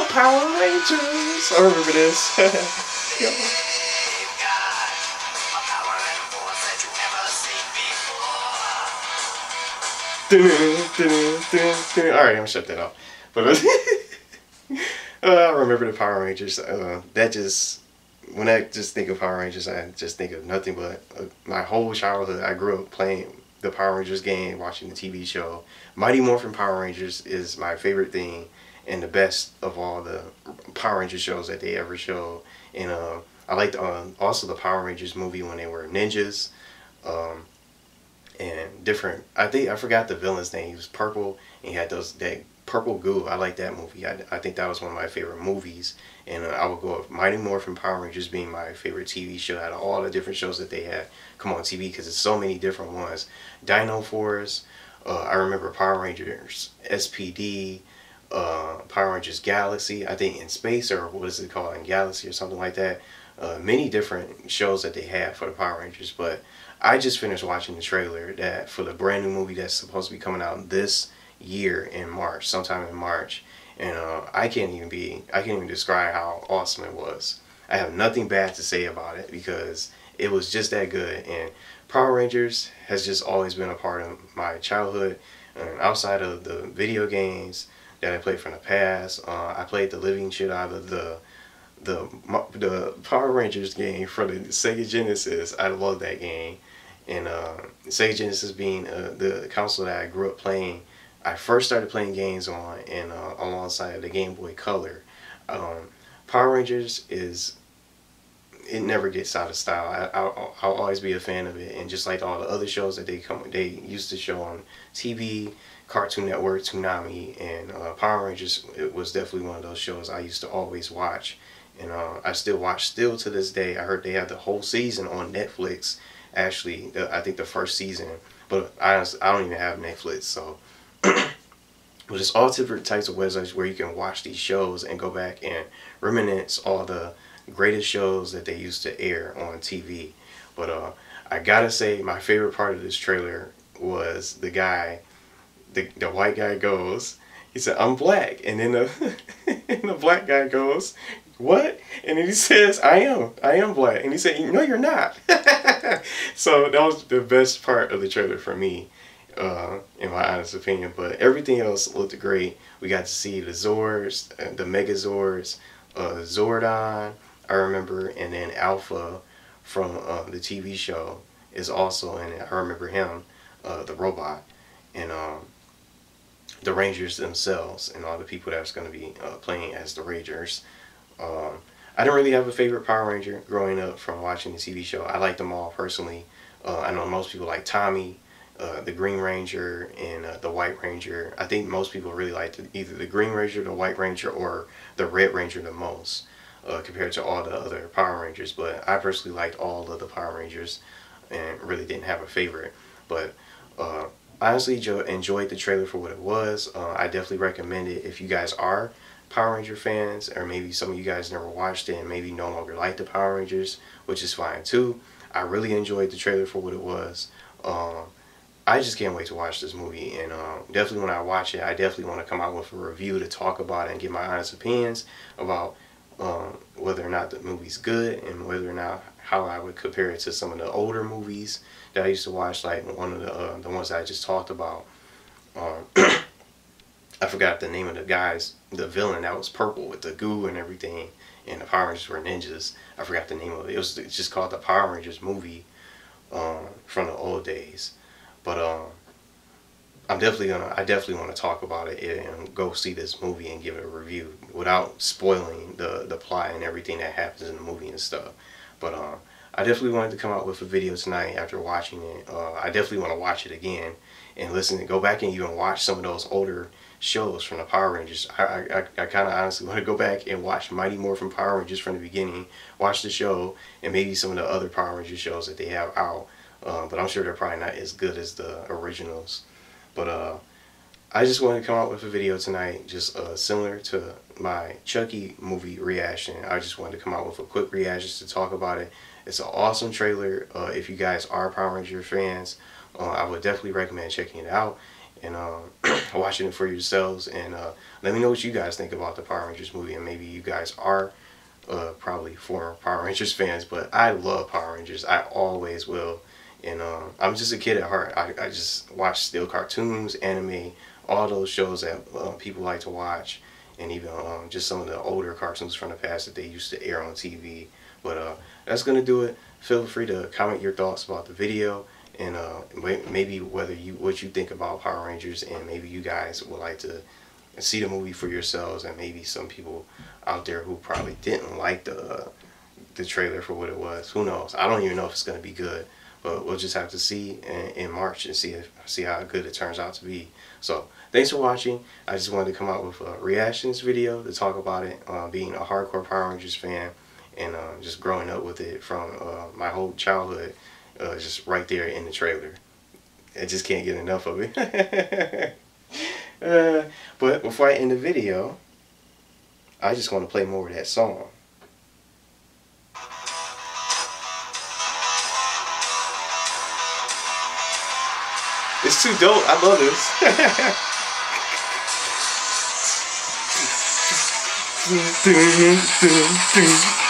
Power Rangers. I remember this. Yo. Alright, I'm gonna shut that off. But I remember the Power Rangers. That just when I just think of Power Rangers, I just think of nothing but my whole childhood. I grew up playing the Power Rangers game, watching the TV show. Mighty Morphin Power Rangers is my favorite thing and the best of all the Power Rangers shows that they ever showed. And I liked also the Power Rangers movie when they were ninjas. And different. I think I forgot the villain's name. He was purple and he had that purple goo. I like that movie. I think that was one of my favorite movies. And I would go with Mighty Morphin Power Rangers being my favorite TV show out of all the different shows that they had come on TV because it's so many different ones. Dino Force. I remember Power Rangers SPD. Power Rangers Galaxy. I think in space or what is it called in Galaxy or something like that. Many different shows that they had for the Power Rangers, but I just finished watching the trailer that for the brand new movie that's supposed to be coming out this year in March, sometime in March, and I can't even describe how awesome it was. I have nothing bad to say about it because it was just that good. And Power Rangers has just always been a part of my childhood. And outside of the video games that I played from the past, I played the living shit out of the Power Rangers game for the Sega Genesis. I love that game. And Sega Genesis being the console that I grew up playing, I first started playing games on, and alongside the Game Boy Color. Power Rangers it never gets out of style. I'll always be a fan of it, and just like all the other shows that they used to show on TV, Cartoon Network, Toonami, and Power Rangers, it was definitely one of those shows I used to always watch, and I still watch still to this day. I heard they have the whole season on Netflix. Actually, I think the first season, but honestly, I don't even have Netflix, so. But it's all different types of websites where you can watch these shows and go back and reminisce all the greatest shows that they used to air on TV. But I gotta say, my favorite part of this trailer was the guy, the white guy goes, he said, "I'm black," and then and the black guy goes, "What?" And then he says, I am black. And he said, "No, you're not." So that was the best part of the trailer for me, in my honest opinion. But everything else looked great. We got to see the Zords, the Megazords, Zordon, I remember, and then Alpha from the TV show is also in it. I remember him, the robot, and the Rangers themselves, and all the people that's going to be playing as the Rangers. I didn't really have a favorite Power Ranger growing up from watching the TV show. I liked them all personally. I know most people like Tommy, the Green Ranger, and the White Ranger. I think most people really liked either the Green Ranger, the White Ranger, or the Red Ranger the most, compared to all the other Power Rangers. But I personally liked all of the Power Rangers and really didn't have a favorite. But honestly, enjoyed the trailer for what it was. I definitely recommend it if you guys are Power Ranger fans, or maybe some of you guys never watched it and maybe no longer like the Power Rangers, which is fine too. I really enjoyed the trailer for what it was. I just can't wait to watch this movie, and definitely when I watch it, I definitely want to come out with a review to talk about it and give my honest opinions about whether or not the movie's good and whether or not how I would compare it to some of the older movies that I used to watch, like one of the ones that I just talked about. I forgot the name of the villain that was purple with the goo and everything, and the Power Rangers were ninjas. I forgot the name of it. It's just called the Power Rangers movie from the old days. But I definitely want to talk about it and go see this movie and give it a review without spoiling the plot and everything that happens in the movie and stuff. But I definitely wanted to come out with a video tonight after watching it. I definitely want to watch it again and go back and even watch some of those older shows from the Power Rangers. I kind of honestly want to go back and watch Mighty Morphin Power Rangers from the beginning, watch the show, and maybe some of the other Power Rangers shows that they have out. But I'm sure they're probably not as good as the originals. But I just wanted to come out with a video tonight, just similar to my Chucky movie reaction. I just wanted to come out with a quick reaction to talk about it. It's an awesome trailer. If you guys are Power Ranger fans, I would definitely recommend checking it out. and watching it for yourselves. And let me know what you guys think about the Power Rangers movie, and maybe you guys are probably former Power Rangers fans, but I love Power Rangers. I always will. And I'm just a kid at heart. I just watch still cartoons, anime, all those shows that people like to watch, and even just some of the older cartoons from the past that they used to air on TV. But that's gonna do it. Feel free to comment your thoughts about the video, and maybe what you think about Power Rangers, and maybe you guys would like to see the movie for yourselves, and maybe some people out there who probably didn't like the trailer for what it was. Who knows? I don't even know if it's gonna be good. But we'll just have to see in March and see how good it turns out to be. So thanks for watching. I just wanted to come out with a reactions video to talk about it, being a hardcore Power Rangers fan, and just growing up with it from my whole childhood, just right there in the trailer. I just can't get enough of it. But before I end the video, I just want to play more of that song. It's too dope. I love this.